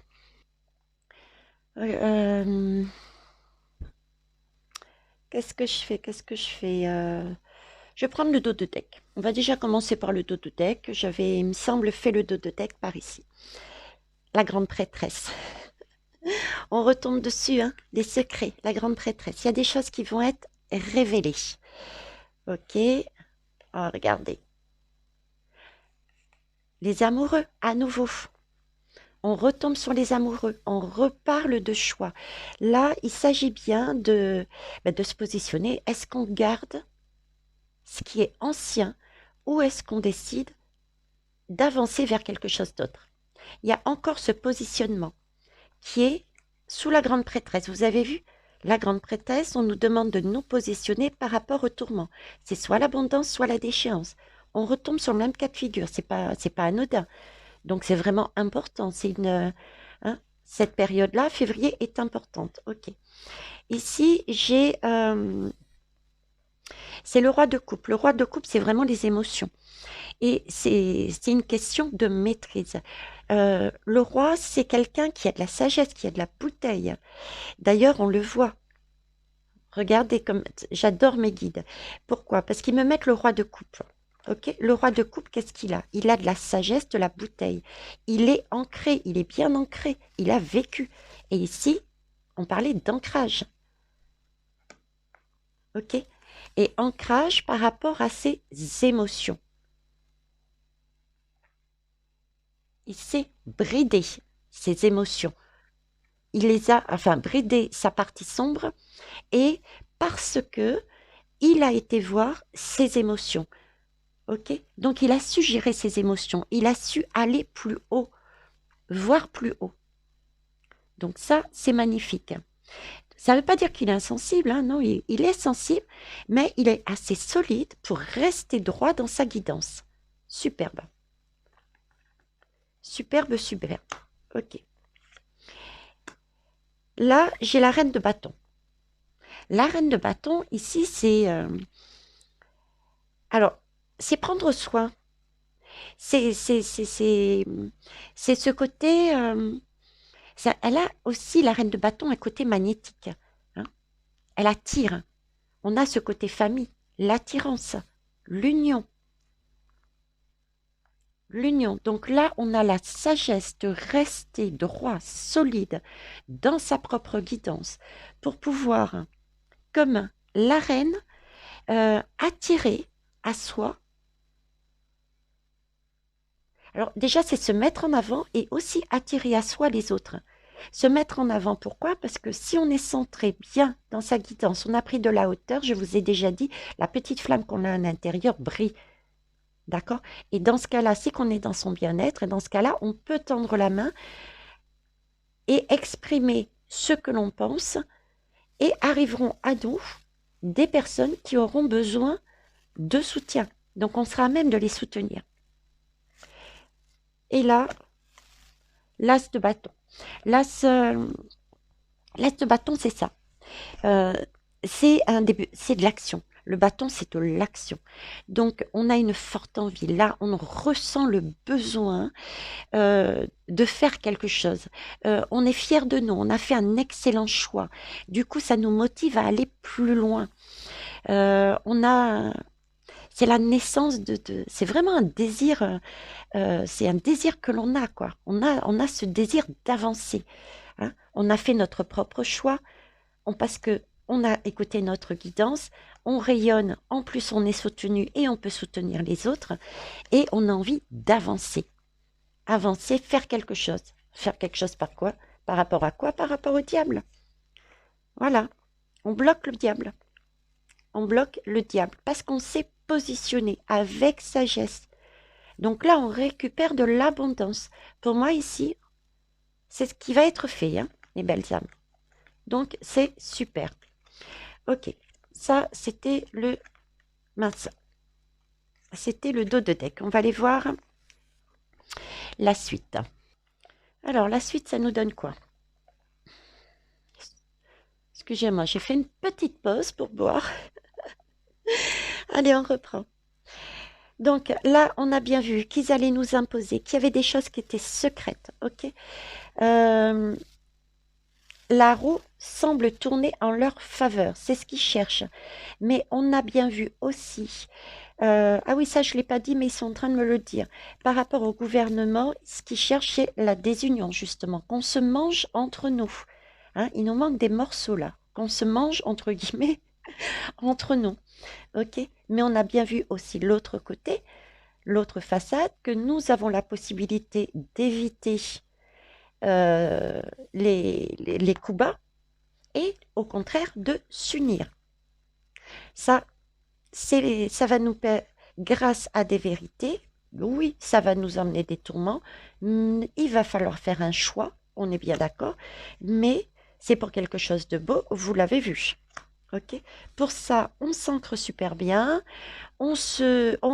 Qu'est-ce que je fais? Qu'est-ce que je fais? Je vais prendre le dos de deck. On va déjà commencer par le dos de deck. J'avais, il me semble, fait le dos de deck par ici. La grande prêtresse. On retombe dessus, hein, des secrets. La grande prêtresse. Il y a des choses qui vont être révélées. Ok. Oh, regardez. Les amoureux, à nouveau. On retombe sur les amoureux, on reparle de choix. Là, il s'agit bien de se positionner. Est-ce qu'on garde ce qui est ancien ou est-ce qu'on décide d'avancer vers quelque chose d'autre? Il y a encore ce positionnement qui est sous la grande prêtresse. Vous avez vu? La grande prêtresse, on nous demande de nous positionner par rapport au tourment. C'est soit l'abondance, soit la déchéance. On retombe sur le même cas de figure. C'est pas anodin. Donc c'est vraiment important. Hein, cette période-là, février, est importante. Ok. Ici, c'est le roi de coupe. Le roi de coupe, c'est vraiment les émotions. Et c'est une question de maîtrise. Le roi, c'est quelqu'un qui a de la sagesse, qui a de la bouteille. D'ailleurs, on le voit. Regardez comme j'adore mes guides. Pourquoi? Parce qu'ils me mettent le roi de coupe. Ok, le roi de coupe, qu'est-ce qu'il a? Il a de la sagesse, de la bouteille. Il est ancré, il est bien ancré. Il a vécu. Et ici, on parlait d'ancrage. Ok? Et ancrage par rapport à ses émotions. Il s'est bridé ses émotions. Il les a, enfin, bridé sa partie sombre et parce que il a été voir ses émotions. Ok? Donc, il a su gérer ses émotions. Il a su aller plus haut, voir plus haut. Donc, ça, c'est magnifique. Ça ne veut pas dire qu'il est insensible, hein, non, il est sensible, mais il est assez solide pour rester droit dans sa guidance. Superbe. Superbe, superbe. Ok. Là, j'ai la reine de bâton. La reine de bâton, ici, alors, c'est prendre soin. C'est ce côté... elle a aussi, la reine de bâton, un côté magnétique, hein. Elle attire. On a ce côté famille, l'attirance, l'union. L'union. Donc là, on a la sagesse de rester droit, solide, dans sa propre guidance, pour pouvoir, comme la reine, attirer à soi. Alors déjà, c'est se mettre en avant et aussi attirer à soi les autres. Se mettre en avant, pourquoi? Parce que si on est centré bien dans sa guidance, on a pris de la hauteur, je vous ai déjà dit, la petite flamme qu'on a à l'intérieur brille. D'accord? Et dans ce cas-là, c'est qu'on est dans son bien-être, et dans ce cas-là, on peut tendre la main et exprimer ce que l'on pense et arriveront à nous des personnes qui auront besoin de soutien. Donc, on sera à même de les soutenir. Et là, l'as de bâton. L'as de bâton, c'est ça. C'est de l'action. Le bâton, c'est de l'action. Donc, on a une forte envie. Là, on ressent le besoin de faire quelque chose. On est fier de nous. On a fait un excellent choix. Du coup, ça nous motive à aller plus loin. C'est la naissance c'est vraiment un désir. C'est un désir que l'on a, quoi. On a ce désir d'avancer. Hein. On a fait notre propre choix. Parce que on a écouté notre guidance, on rayonne, en plus on est soutenu et on peut soutenir les autres et on a envie d'avancer. Avancer, faire quelque chose. Faire quelque chose par quoi? Par rapport à quoi? Par rapport au diable. Voilà, on bloque le diable. On bloque le diable parce qu'on s'est positionné avec sagesse. Donc là, on récupère de l'abondance. Pour moi ici, c'est ce qui va être fait, hein, les belles âmes. Donc c'est super. Ok, ça c'était le mince. C'était le dos de deck. On va aller voir la suite. Alors la suite, ça nous donne quoi? Excusez-moi, j'ai fait une petite pause pour boire. Allez, on reprend. Donc là, on a bien vu qu'ils allaient nous imposer, qu'il y avait des choses qui étaient secrètes. Ok. La roue semble tourner en leur faveur. C'est ce qu'ils cherchent. Mais on a bien vu aussi. Ah oui, ça, je ne l'ai pas dit, mais ils sont en train de me le dire. Par rapport au gouvernement, ce qu'ils cherchent, c'est la désunion, justement. Qu'on se mange entre nous. Hein, il nous manque des morceaux, là. Qu'on se mange, entre guillemets, entre nous. OK? Mais on a bien vu aussi l'autre côté, l'autre façade, que nous avons la possibilité d'éviter les coups bas et au contraire de s'unir. Ça va nous permettre, grâce à des vérités, oui, ça va nous emmener des tourments, il va falloir faire un choix, on est bien d'accord, mais c'est pour quelque chose de beau, vous l'avez vu. Ok. Pour ça, on s'ancre super bien, on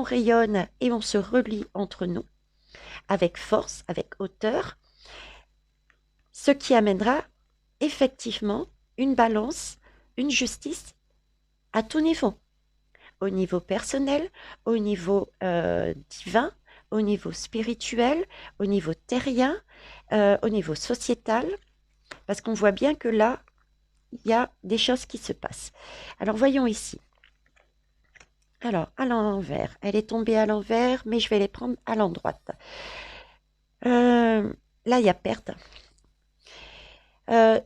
rayonne et on se relie entre nous, avec force, avec hauteur, ce qui amènera effectivement une balance, une justice à tout niveau. Au niveau personnel, au niveau divin, au niveau spirituel, au niveau terrien, au niveau sociétal, parce qu'on voit bien que là, il y a des choses qui se passent. Alors, voyons ici. Alors, à l'envers. Elle est tombée à l'envers, mais je vais les prendre à l'endroite. Là, il y a perte.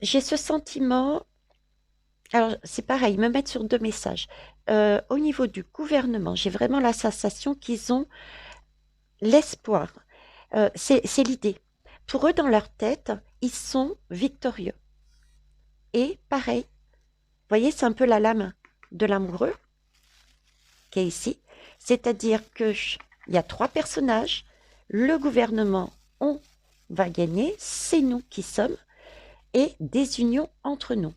J'ai ce sentiment. Alors, c'est pareil, ils me mettent sur 2 messages. Au niveau du gouvernement, j'ai vraiment la sensation qu'ils ont l'espoir. C'est l'idée. Pour eux, dans leur tête, ils sont victorieux. Et pareil, vous voyez, c'est un peu la lame de l'amoureux qui est ici. C'est-à-dire qu'il y a 3 personnages. Le gouvernement, on va gagner. C'est nous qui sommes. Et des unions entre nous.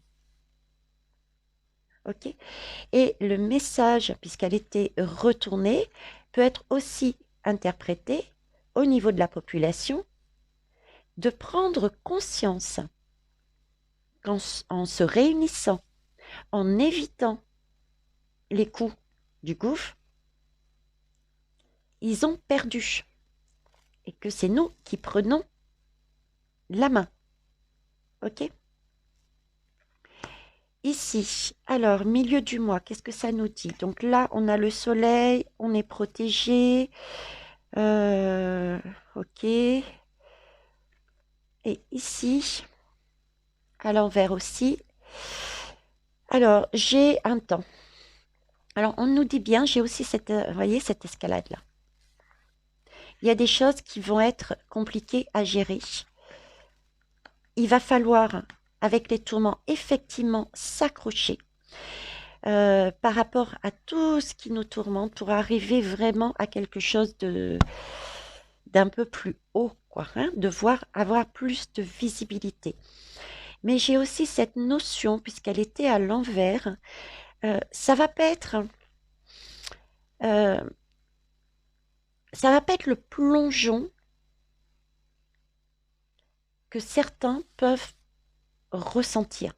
Ok. Et le message, puisqu'elle était retournée, peut être aussi interprété au niveau de la population, de prendre conscience en se réunissant, en évitant les coups du gouffre, ils ont perdu. Et que c'est nous qui prenons la main. Ok? Ici, alors, milieu du mois, qu'est-ce que ça nous dit? Donc là, on a le soleil, on est protégé. Ok. Et ici, à l'envers aussi. Alors, j'ai un temps. Alors, on nous dit bien, j'ai aussi cette, vous voyez, cette escalade-là. Il y a des choses qui vont être compliquées à gérer. Il va falloir, avec les tourments, effectivement s'accrocher par rapport à tout ce qui nous tourmente pour arriver vraiment à quelque chose d'un peu plus haut, quoi, hein, avoir plus de visibilité. Mais j'ai aussi cette notion, puisqu'elle était à l'envers, ça va pas être, euh, ça va pas être le plongeon que certains peuvent ressentir.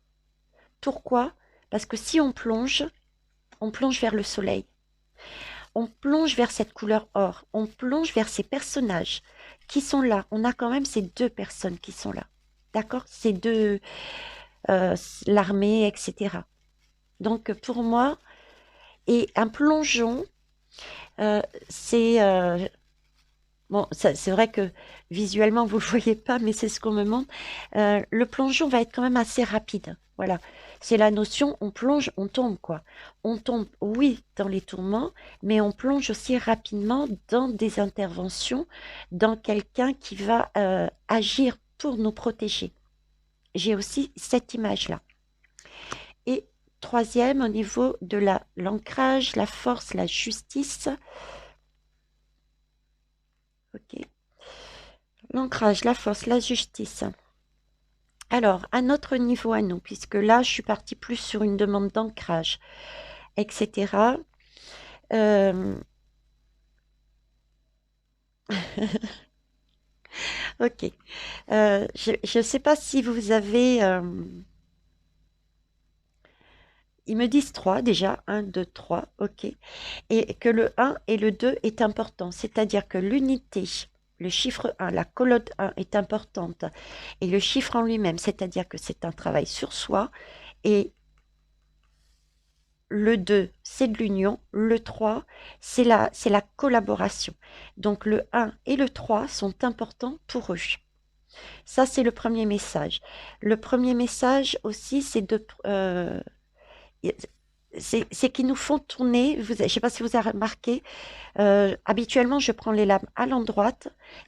Pourquoi? Parce que si on plonge vers le soleil. On plonge vers cette couleur or. On plonge vers ces personnages qui sont là. On a quand même ces deux personnes qui sont là. D'accord? Ces deux, l'armée, etc. Donc pour moi, et un plongeon, c'est... bon, c'est vrai que visuellement, vous ne le voyez pas, mais c'est ce qu'on me montre. Le plongeon va être quand même assez rapide. Voilà. C'est la notion, on plonge, on tombe, quoi. On tombe, oui, dans les tourments, mais on plonge aussi rapidement dans des interventions, dans quelqu'un qui va agir pour nous protéger. J'ai aussi cette image-là. Et troisième, au niveau de l'ancrage, la force, la justice. Ok. L'ancrage, la force, la justice. Alors, à notre niveau à nous, puisque là, je suis partie plus sur une demande d'ancrage, etc. Ok. Je ne sais pas si vous avez... ils me disent 3 déjà, 1, 2, 3, ok. Et que le 1 et le 2 est important, c'est-à-dire que l'unité, le chiffre 1, la colonne 1 est importante, et le chiffre en lui-même, c'est-à-dire que c'est un travail sur soi, et le 2, c'est de l'union, le 3, c'est la collaboration. Donc le 1 et le 3 sont importants pour eux. Ça, c'est le premier message. Le premier message aussi, c'est de... c'est qu'ils nous font tourner, je ne sais pas si vous avez remarqué, habituellement je prends les lames à l'endroit,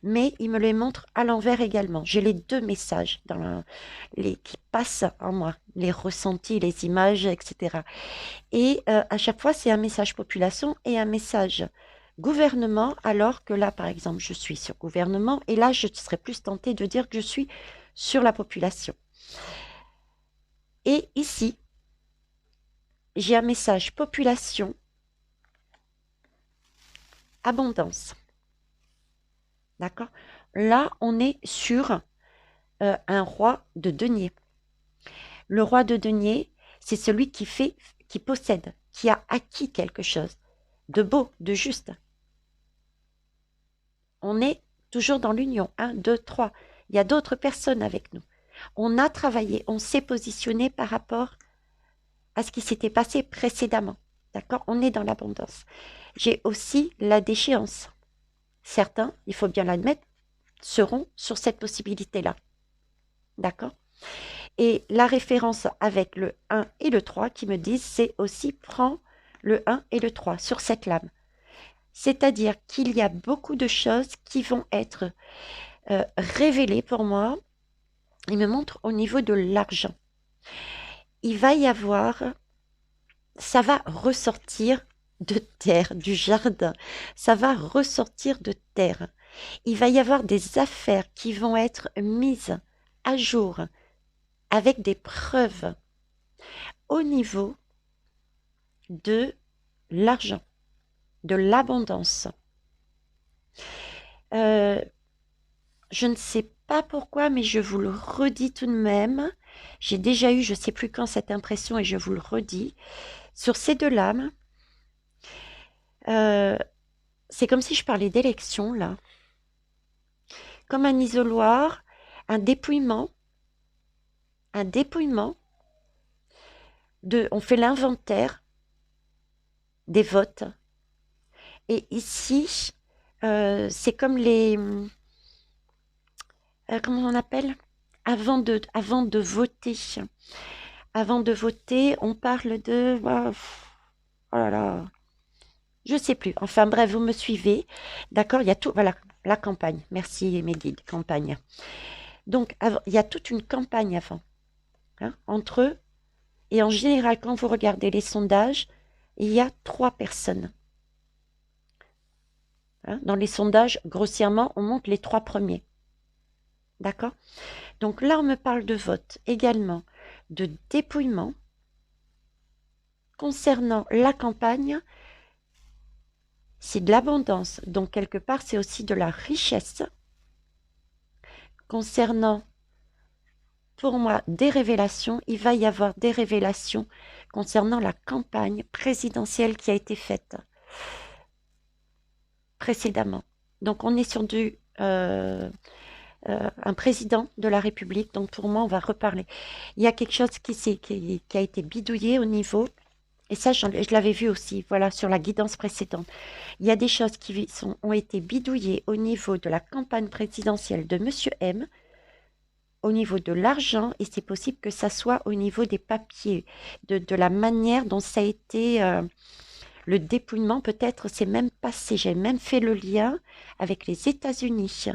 mais ils me les montrent à l'envers également. J'ai les deux messages qui passent en moi, les ressentis, les images, etc. Et à chaque fois, c'est un message population et un message gouvernement, alors que là, par exemple, je suis sur gouvernement, et là, je serais plus tentée de dire que je suis sur la population. Et ici, j'ai un message population, abondance. D'accord? Là, on est sur un roi de denier. Le roi de denier, c'est celui qui possède, qui a acquis quelque chose de beau, de juste. On est toujours dans l'union. 1, 2, 3. Il y a d'autres personnes avec nous. On a travaillé, on s'est positionné par rapport à ce qui s'était passé précédemment. D'accord? On est dans l'abondance. J'ai aussi la déchéance. Certains, il faut bien l'admettre, seront sur cette possibilité-là. D'accord? Et la référence avec le 1 et le 3 qui me disent, c'est aussi prends le 1 et le 3 sur cette lame. C'est-à-dire qu'il y a beaucoup de choses qui vont être révélées pour moi. Il me montre au niveau de l'argent. Il va y avoir, ça va ressortir de terre, du jardin. Ça va ressortir de terre. Il va y avoir des affaires qui vont être mises à jour avec des preuves au niveau de l'argent, de l'abondance. Je ne sais pas pourquoi, mais je vous le redis tout de même. J'ai déjà eu, je ne sais plus quand, cette impression et je vous le redis. Sur ces deux lames, c'est comme si je parlais d'élection, là. Comme un isoloir, un dépouillement. On fait l'inventaire des votes. Et ici, c'est comme les... comment on appelle? Avant de voter. Avant de voter, on parle de... oh là là. Je sais plus. Enfin bref, vous me suivez. D'accord, il y a tout... Voilà, la campagne. Merci, Mehdi, campagne. Donc, il y a toute une campagne avant. Hein, entre eux. Et en général, quand vous regardez les sondages, il y a 3 personnes. Hein, dans les sondages, grossièrement, on monte les 3 premiers. D'accord? Donc là, on me parle de vote également, de dépouillement. Concernant la campagne, c'est de l'abondance. Donc quelque part, c'est aussi de la richesse. Concernant, pour moi, des révélations, il va y avoir des révélations concernant la campagne présidentielle qui a été faite précédemment. Donc on est sur un président de la République. Donc pour moi, on va reparler. Il y a quelque chose qui a été bidouillé au niveau, et ça je l'avais vu aussi, voilà, sur la guidance précédente. Il y a des choses qui ont été bidouillées au niveau de la campagne présidentielle de Monsieur M, au niveau de l'argent, et c'est possible que ça soit au niveau des papiers, de la manière dont ça a été, le dépouillement, peut-être c'est même passé. J'ai même fait le lien avec les États-Unis.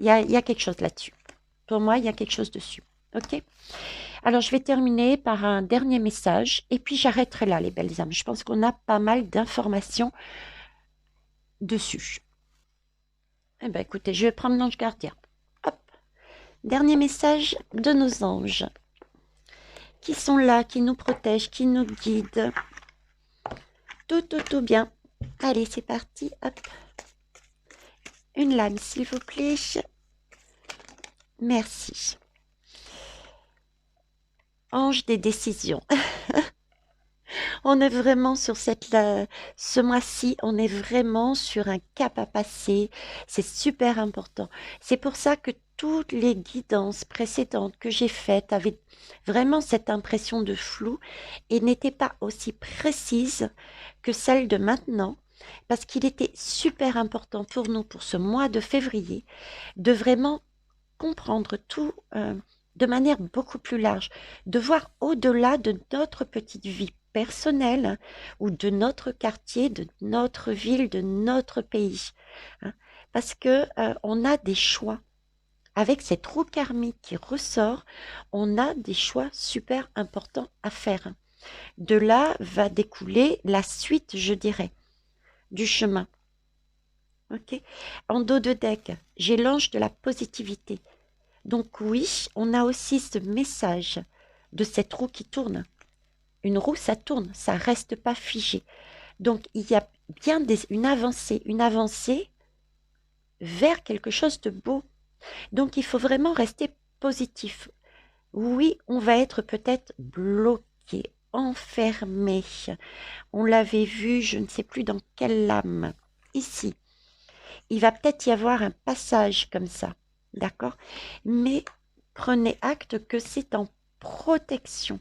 Il y a quelque chose là-dessus. Pour moi, il y a quelque chose dessus. Ok? Alors, je vais terminer par un dernier message et puis j'arrêterai là, les belles âmes. Je pense qu'on a pas mal d'informations dessus. Eh bien, écoutez, je vais prendre l'ange gardien. Hop. Dernier message de nos anges qui sont là, qui nous protègent, qui nous guident. Tout bien. Allez, c'est parti. Hop. Une lame, s'il vous plaît. Merci. Ange des décisions. On est vraiment sur ce mois-ci, on est vraiment sur un cap à passer. C'est super important. C'est pour ça que toutes les guidances précédentes que j'ai faites avaient vraiment cette impression de flou et n'étaient pas aussi précises que celles de maintenant, parce qu'il était super important pour nous, pour ce mois de février, de vraiment comprendre tout de manière beaucoup plus large, de voir au-delà de notre petite vie personnelle ou de notre quartier, de notre ville, de notre pays. Hein. Parce que on a des choix. Avec cette roue karmique qui ressort, on a des choix super importants à faire. De là va découler la suite, je dirais, du chemin. Ok. En dos de deck, j'ai l'ange de la positivité. Donc oui, on a aussi ce message de cette roue qui tourne. Une roue, ça tourne, ça ne reste pas figé. Donc il y a bien une avancée vers quelque chose de beau. Donc il faut vraiment rester positif. Oui, on va être peut-être bloqué, enfermé. On l'avait vu, je ne sais plus dans quelle lame. Ici, il va peut-être y avoir un passage comme ça. D'accord? Mais prenez acte que c'est en protection.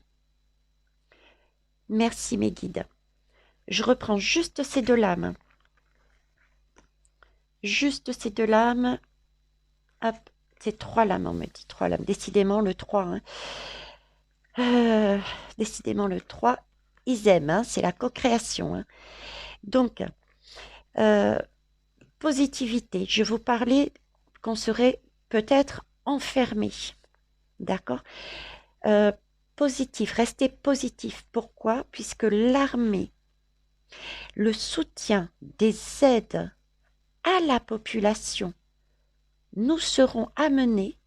Merci mes guides. Je reprends juste ces deux lames. Juste ces deux lames. Hop, c'est trois lames, on me dit. Trois lames. Décidément le 3. Hein. Décidément le 3. Ils aiment, hein, c'est la co-création. Hein. Donc, positivité. Je vous parlais qu'on serait peut-être enfermé. D'accord? Positif, restez positif. Pourquoi? Puisque l'armée, le soutien des aides à la population, nous serons amenés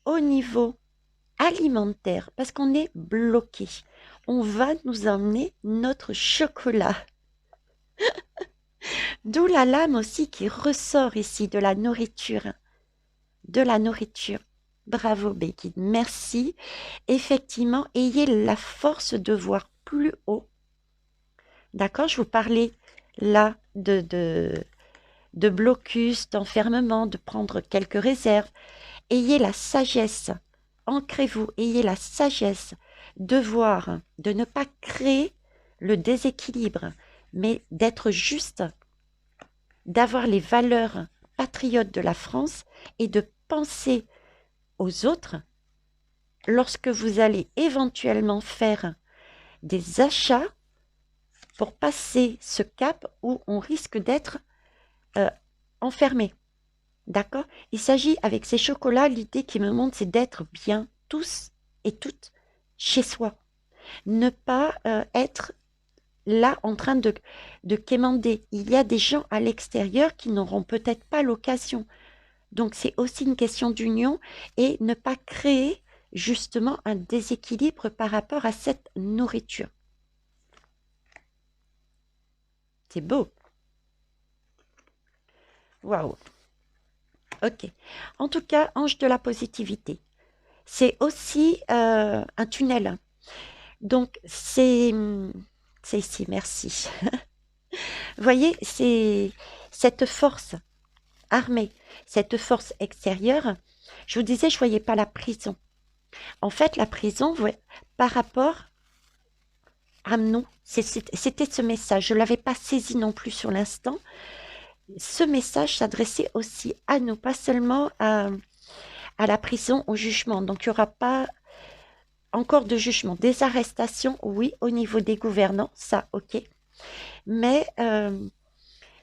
au niveau alimentaire parce qu'on est bloqué. On va nous emmener notre chocolat. D'où la lame aussi qui ressort ici de la nourriture. De la nourriture. Bravo Béguide, merci. Effectivement, ayez la force de voir plus haut. D'accord, je vous parlais là de blocus, d'enfermement, de prendre quelques réserves. Ayez la sagesse, ancrez-vous, ayez la sagesse de voir, de ne pas créer le déséquilibre, mais d'être juste, d'avoir les valeurs patriotes de la France et de penser aux autres lorsque vous allez éventuellement faire des achats pour passer ce cap où on risque d'être enfermé. D'accord? Il s'agit avec ces chocolats, l'idée qui me montre, c'est d'être bien tous et toutes chez soi. Ne pas être là en train de quémander. Il y a des gens à l'extérieur qui n'auront peut-être pas l'occasion. Donc, c'est aussi une question d'union et ne pas créer justement un déséquilibre par rapport à cette nourriture. C'est beau. Waouh. Ok. En tout cas, ange de la positivité. C'est aussi un tunnel. Donc, c'est ici, merci. Vous voyez, c'est cette force armée, cette force extérieure. Je vous disais, je ne voyais pas la prison. En fait, la prison, par rapport à nous, c'était ce message. Je ne l'avais pas saisi non plus sur l'instant. Ce message s'adressait aussi à nous, pas seulement à la prison, au jugement. Donc, il n'y aura pas encore de jugement. Des arrestations, oui, au niveau des gouvernants, ça, ok. Mais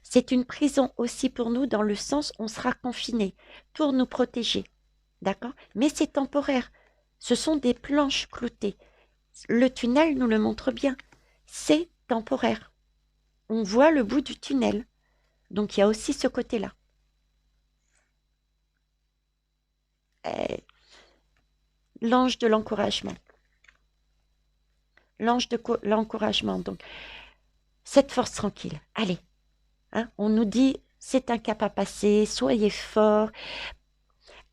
c'est une prison aussi pour nous dans le sens où on sera confiné pour nous protéger. D'accord? Mais c'est temporaire. Ce sont des planches cloutées. Le tunnel nous le montre bien. C'est temporaire. On voit le bout du tunnel. Donc il y a aussi ce côté-là. L'ange de l'encouragement. L'ange de l'encouragement. Donc, cette force tranquille. Allez. Hein, on nous dit, c'est un cap à passer. Soyez forts.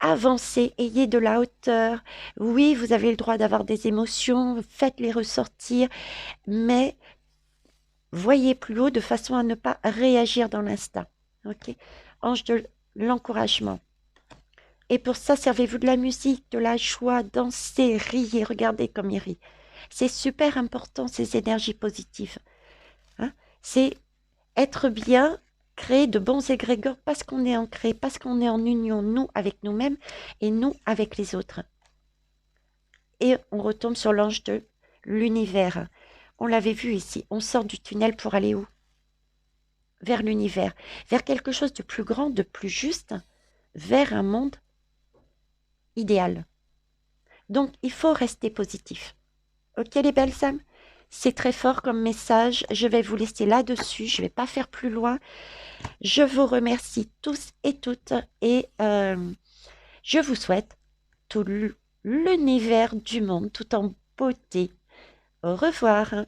Avancez, ayez de la hauteur. Oui, vous avez le droit d'avoir des émotions. Faites-les ressortir. Mais voyez plus haut de façon à ne pas réagir dans l'instant. Ok? Ange de l'encouragement. Et pour ça, servez-vous de la musique, de la joie, dansez, riez, regardez comme il rit. C'est super important, ces énergies positives. Hein? C'est être bien, créer de bons égrégores parce qu'on est ancré, parce qu'on est en union, nous avec nous-mêmes et nous avec les autres. Et on retombe sur l'ange de l'univers. On l'avait vu ici, on sort du tunnel pour aller où? Vers l'univers, vers quelque chose de plus grand, de plus juste, vers un monde idéal. Donc, il faut rester positif. Ok les belles âmes? C'est très fort comme message. Je vais vous laisser là-dessus. Je ne vais pas faire plus loin. Je vous remercie tous et toutes et je vous souhaite tout l'univers du monde tout en beauté. Au revoir.